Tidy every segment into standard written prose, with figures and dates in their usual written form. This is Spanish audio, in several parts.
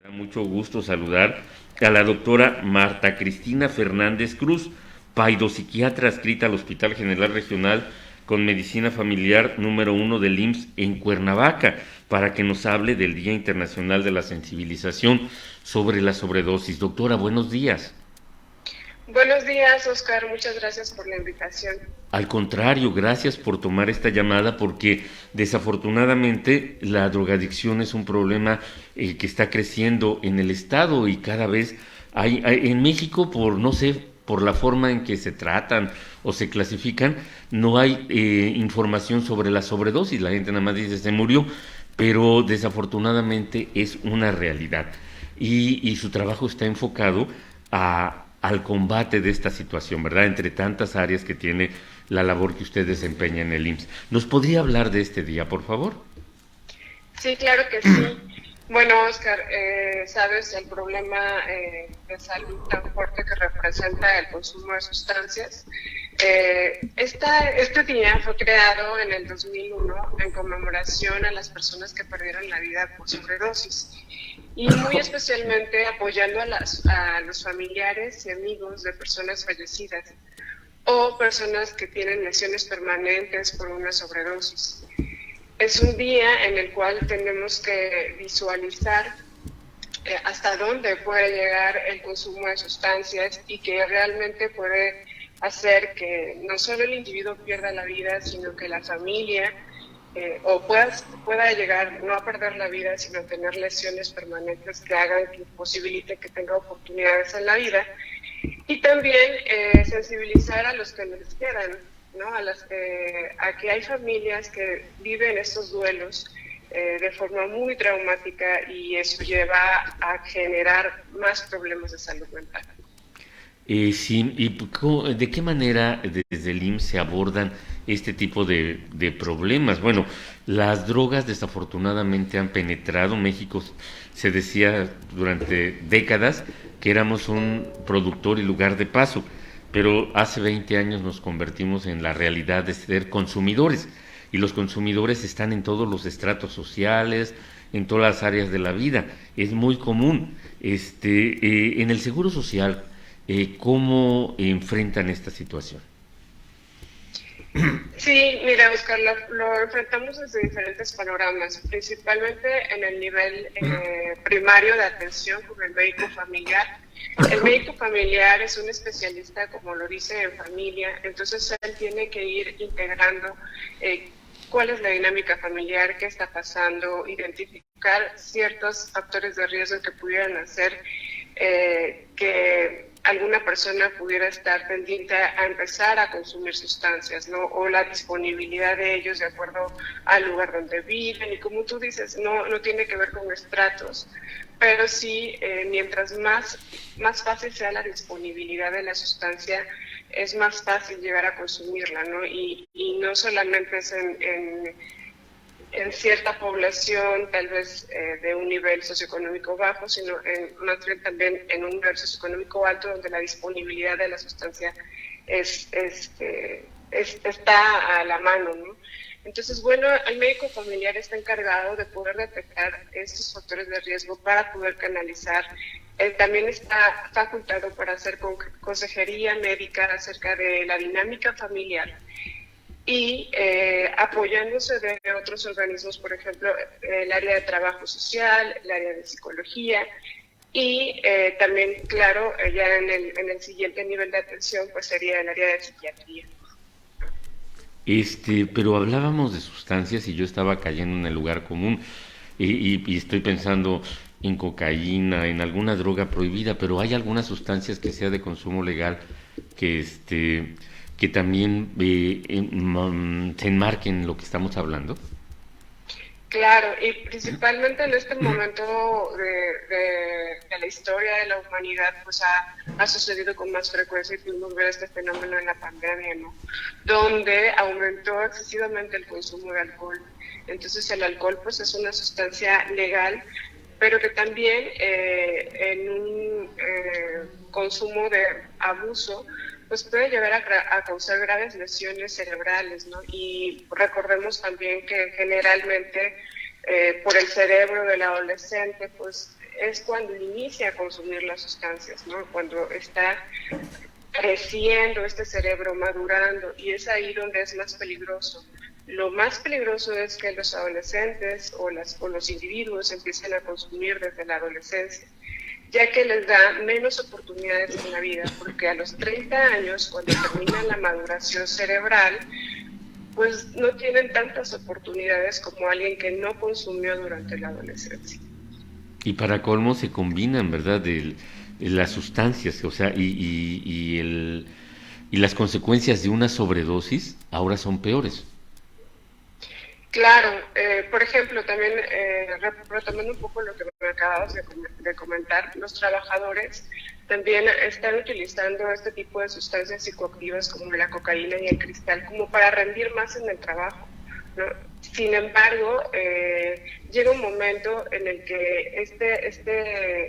Da mucho gusto saludar a la doctora Marta Cristina Fernández Cruz, paidopsiquiatra adscrita al Hospital General Regional con Medicina Familiar número 1 del IMSS en Cuernavaca, para que nos hable del Día Internacional de la Sensibilización sobre la sobredosis. Doctora, buenos días. Buenos días, Oscar. Muchas gracias por la invitación. Al contrario, gracias por tomar esta llamada porque desafortunadamente la drogadicción es un problema que está creciendo en el estado y cada vez en México, por no sé, por la forma en que se tratan o se clasifican, no hay información sobre la sobredosis. La gente nada más dice se murió, pero desafortunadamente es una realidad y su trabajo está enfocado al combate de esta situación, ¿verdad? Entre tantas áreas que tiene la labor que usted desempeña en el IMSS. ¿Nos podría hablar de este día, por favor? Sí, claro que sí. Bueno, Oscar, sabes el problema de salud tan fuerte que representa el consumo de sustancias. Este día fue creado en el 2001 en conmemoración a las personas que perdieron la vida por sobredosis y muy especialmente apoyando a los familiares y amigos de personas fallecidas o personas que tienen lesiones permanentes por una sobredosis. Es un día en el cual tenemos que visualizar hasta dónde puede llegar el consumo de sustancias y que realmente puede hacer que no solo el individuo pierda la vida, sino que la familia pueda llegar no a perder la vida, sino a tener lesiones permanentes que hagan que posibilite que tenga oportunidades en la vida. Y también sensibilizar a los que les quedan, ¿no? A que hay familias que viven estos duelos de forma muy traumática y eso lleva a generar más problemas de salud mental. Sí, ¿y de qué manera desde el IMSS se abordan este tipo de problemas? Bueno, las drogas desafortunadamente han penetrado. México se decía durante décadas que éramos un productor y lugar de paso, pero hace 20 años nos convertimos en la realidad de ser consumidores y los consumidores están en todos los estratos sociales, en todas las áreas de la vida. Es muy común. En el Seguro Social, ¿cómo enfrentan esta situación? Sí, mira, Oscar, lo enfrentamos desde diferentes panoramas, principalmente en el nivel primario de atención con el médico familiar. El médico familiar es un especialista, como lo dice, en familia, entonces él tiene que ir integrando cuál es la dinámica familiar, qué está pasando, identificar ciertos factores de riesgo que pudieran hacer que alguna persona pudiera estar pendiente a empezar a consumir sustancias, ¿no? O la disponibilidad de ellos de acuerdo al lugar donde viven. Y como tú dices, no tiene que ver con estratos, pero sí, mientras más fácil sea la disponibilidad de la sustancia, es más fácil llegar a consumirla, ¿no? Y no solamente es en cierta población, tal vez de un nivel socioeconómico bajo, sino más bien también en un nivel socioeconómico alto, donde la disponibilidad de la sustancia está a la mano, ¿no? Entonces, bueno, el médico familiar está encargado de poder detectar estos factores de riesgo para poder canalizar. También está facultado para hacer consejería médica acerca de la dinámica familiar y apoyándose de otros organismos, por ejemplo, el área de trabajo social, el área de psicología y también, claro, ya en el siguiente nivel de atención, pues sería el área de psiquiatría. Pero hablábamos de sustancias y yo estaba cayendo en el lugar común y estoy pensando en cocaína, en alguna droga prohibida, pero hay algunas sustancias que sea de consumo legal que que también se enmarquen en lo que estamos hablando. Claro, y principalmente en este momento de la historia de la humanidad, pues ha sucedido con más frecuencia y pudimos ver este fenómeno en la pandemia, ¿no? Donde aumentó excesivamente el consumo de alcohol. Entonces el alcohol pues es una sustancia legal, pero que también en un consumo de abuso pues puede llegar a causar graves lesiones cerebrales, ¿no? Y recordemos también que generalmente por el cerebro del adolescente, pues es cuando inicia a consumir las sustancias, ¿no? Cuando está creciendo este cerebro, madurando, y es ahí donde es más peligroso. Lo más peligroso es que los adolescentes o los individuos empiecen a consumir desde la adolescencia, ya que les da menos oportunidades en la vida, porque a los 30 años, cuando termina la maduración cerebral, pues no tienen tantas oportunidades como alguien que no consumió durante la adolescencia. Y para colmo se combinan, ¿verdad? Las sustancias, o sea, y las consecuencias de una sobredosis ahora son peores. Claro, por ejemplo, también retomando un poco lo que me acabas de comentar, los trabajadores también están utilizando este tipo de sustancias psicoactivas como la cocaína y el cristal como para rendir más en el trabajo, ¿no? Sin embargo, llega un momento en el que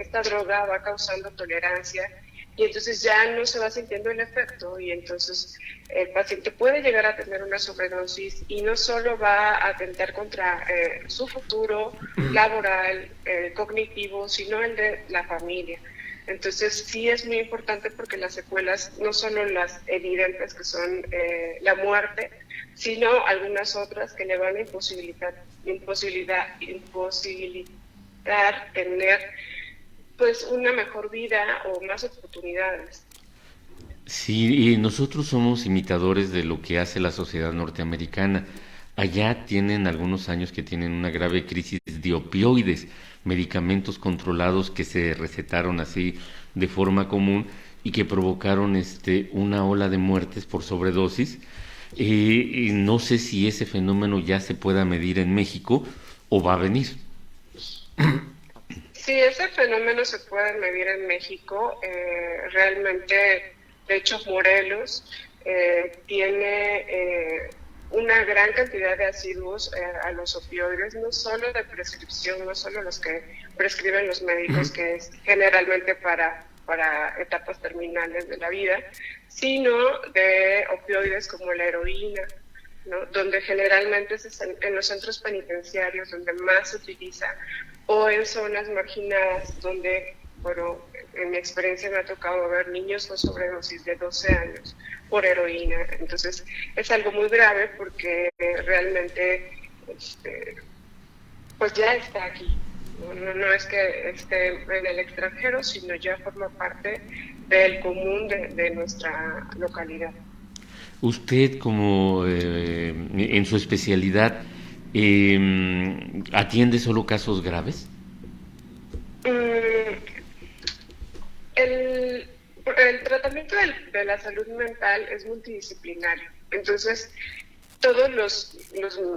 esta droga va causando tolerancia y entonces ya no se va sintiendo el efecto y entonces el paciente puede llegar a tener una sobredosis y no solo va a atentar contra su futuro laboral, cognitivo, sino el de la familia. Entonces sí es muy importante porque las secuelas, no solo las evidentes que son la muerte, sino algunas otras que le van a imposibilitar tener pues una mejor vida o más oportunidades. Sí, y nosotros somos imitadores de lo que hace la sociedad norteamericana. Allá tienen algunos años que tienen una grave crisis de opioides, medicamentos controlados que se recetaron así de forma común y que provocaron una ola de muertes por sobredosis. Y no sé si ese fenómeno ya se pueda medir en México o va a venir. Sí, ese fenómeno se puede medir en México. Realmente, de hecho, Morelos tiene una gran cantidad de asiduos a los opioides, no solo de prescripción, no solo los que prescriben los médicos, que es generalmente para etapas terminales de la vida, sino de opioides como la heroína, ¿no? Donde generalmente es en los centros penitenciarios donde más se utiliza o en zonas marginadas donde, bueno, en mi experiencia me ha tocado ver niños con sobredosis de 12 años por heroína. Entonces es algo muy grave porque realmente pues ya está aquí. No es que esté en el extranjero, sino ya forma parte del común de nuestra localidad. Usted como en su especialidad atiende solo casos graves. Mm, el tratamiento de la salud mental es multidisciplinario. Entonces, todos los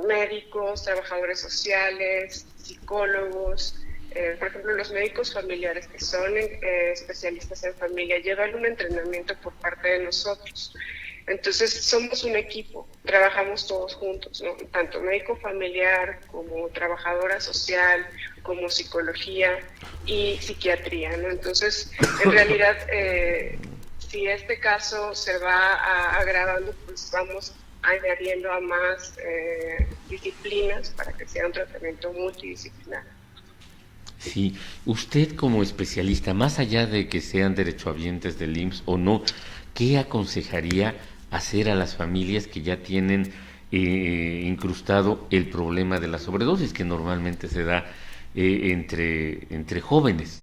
médicos, trabajadores sociales, psicólogos, por ejemplo, los médicos familiares que son especialistas en familia, llevan un entrenamiento por parte de nosotros. Entonces, somos un equipo, trabajamos todos juntos, ¿no? Tanto médico familiar como trabajadora social, como psicología y psiquiatría, ¿no? Entonces, en realidad, si este caso se va agravando, pues vamos añadiendo a más disciplinas para que sea un tratamiento multidisciplinar. Sí, usted como especialista, más allá de que sean derechohabientes del IMSS o no, ¿qué aconsejaría hacer a las familias que ya tienen incrustado el problema de la sobredosis, que normalmente se da entre jóvenes,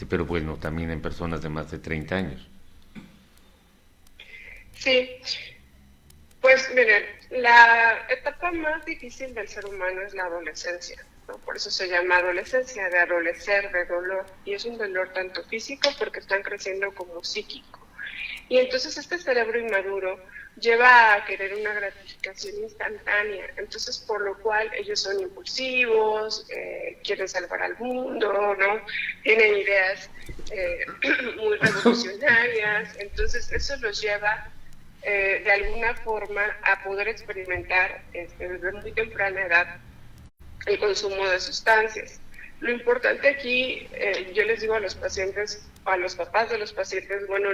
pero bueno, también en personas de más de 30 años? Sí, pues miren, la etapa más difícil del ser humano es la adolescencia, ¿no? Por eso se llama adolescencia, de adolecer, de dolor, y es un dolor tanto físico porque están creciendo como psíquico. Y entonces este cerebro inmaduro lleva a querer una gratificación instantánea, entonces por lo cual ellos son impulsivos, quieren salvar al mundo, ¿no? Tienen ideas muy revolucionarias, entonces eso los lleva de alguna forma a poder experimentar desde muy temprana edad el consumo de sustancias. Lo importante aquí, yo les digo a los pacientes, a los papás de los pacientes, bueno,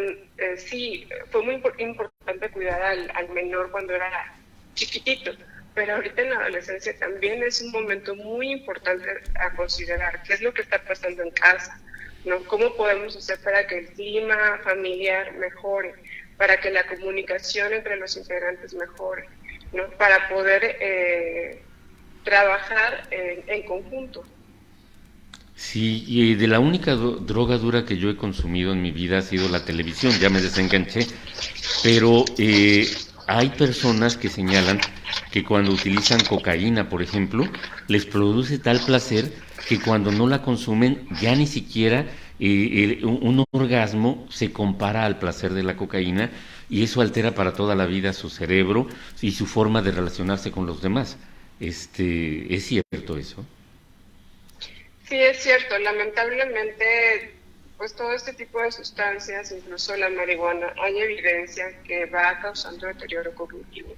sí, fue muy importante cuidar al menor cuando era chiquitito, pero ahorita en la adolescencia también es un momento muy importante a considerar qué es lo que está pasando en casa, ¿no? ¿Cómo podemos hacer para que el clima familiar mejore, para que la comunicación entre los integrantes mejore, ¿no? Para poder trabajar en conjunto. Sí, y de la única droga dura que yo he consumido en mi vida ha sido la televisión, ya me desenganché, pero hay personas que señalan que cuando utilizan cocaína, por ejemplo, les produce tal placer que cuando no la consumen ya ni siquiera un orgasmo se compara al placer de la cocaína y eso altera para toda la vida su cerebro y su forma de relacionarse con los demás. ¿Es cierto eso? Sí, es cierto, lamentablemente, pues todo este tipo de sustancias, incluso la marihuana, hay evidencia que va causando deterioro cognitivo.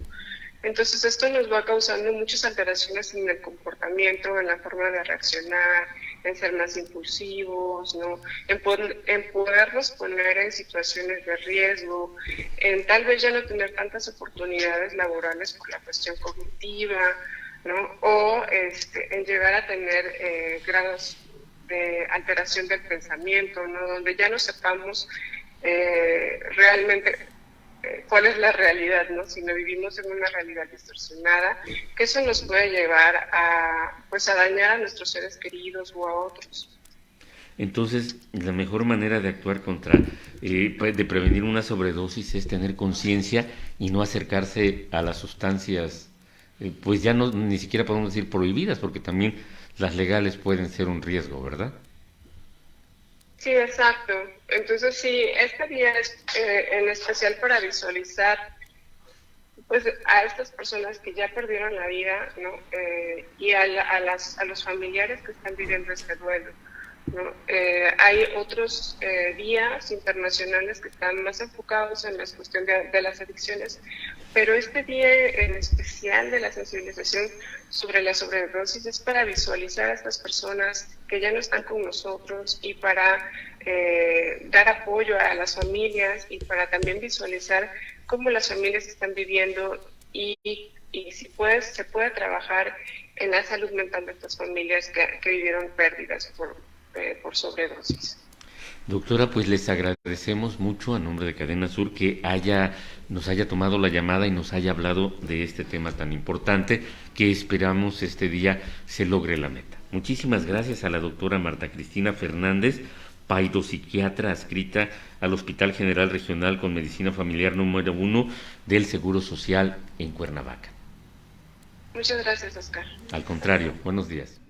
Entonces, esto nos va causando muchas alteraciones en el comportamiento, en la forma de reaccionar, en ser más impulsivos, ¿no? En podernos poner en situaciones de riesgo, en tal vez ya no tener tantas oportunidades laborales por la cuestión cognitiva, ¿no? O en llegar a tener grados de alteración del pensamiento, ¿no? Donde ya no sepamos realmente cuál es la realidad, ¿no? Si no vivimos en una realidad distorsionada, que eso nos puede llevar a, pues, a dañar a nuestros seres queridos o a otros. Entonces, la mejor manera de actuar contra, de prevenir una sobredosis es tener conciencia y no acercarse a las sustancias, pues ya no, ni siquiera podemos decir prohibidas, porque también las legales pueden ser un riesgo, ¿verdad? Sí, exacto. Entonces, sí, este día es en especial para visualizar pues a estas personas que ya perdieron la vida, ¿no? Y a los familiares que están viviendo este duelo, ¿no? Hay otros días internacionales que están más enfocados en la cuestión de las adicciones, pero este día en especial de la sensibilización sobre la sobredosis es para visualizar a estas personas que ya no están con nosotros y para dar apoyo a las familias y para también visualizar cómo las familias están viviendo y si se puede trabajar en la salud mental de estas familias que vivieron pérdidas por sobredosis. Doctora, pues les agradecemos mucho a nombre de Cadena Sur que nos haya tomado la llamada y nos haya hablado de este tema tan importante que esperamos este día se logre la meta. Muchísimas gracias a la doctora Marta Cristina Fernández, paidopsiquiatra adscrita al Hospital General Regional con Medicina Familiar número 1 del Seguro Social en Cuernavaca. Muchas gracias, Oscar. Al contrario, buenos días.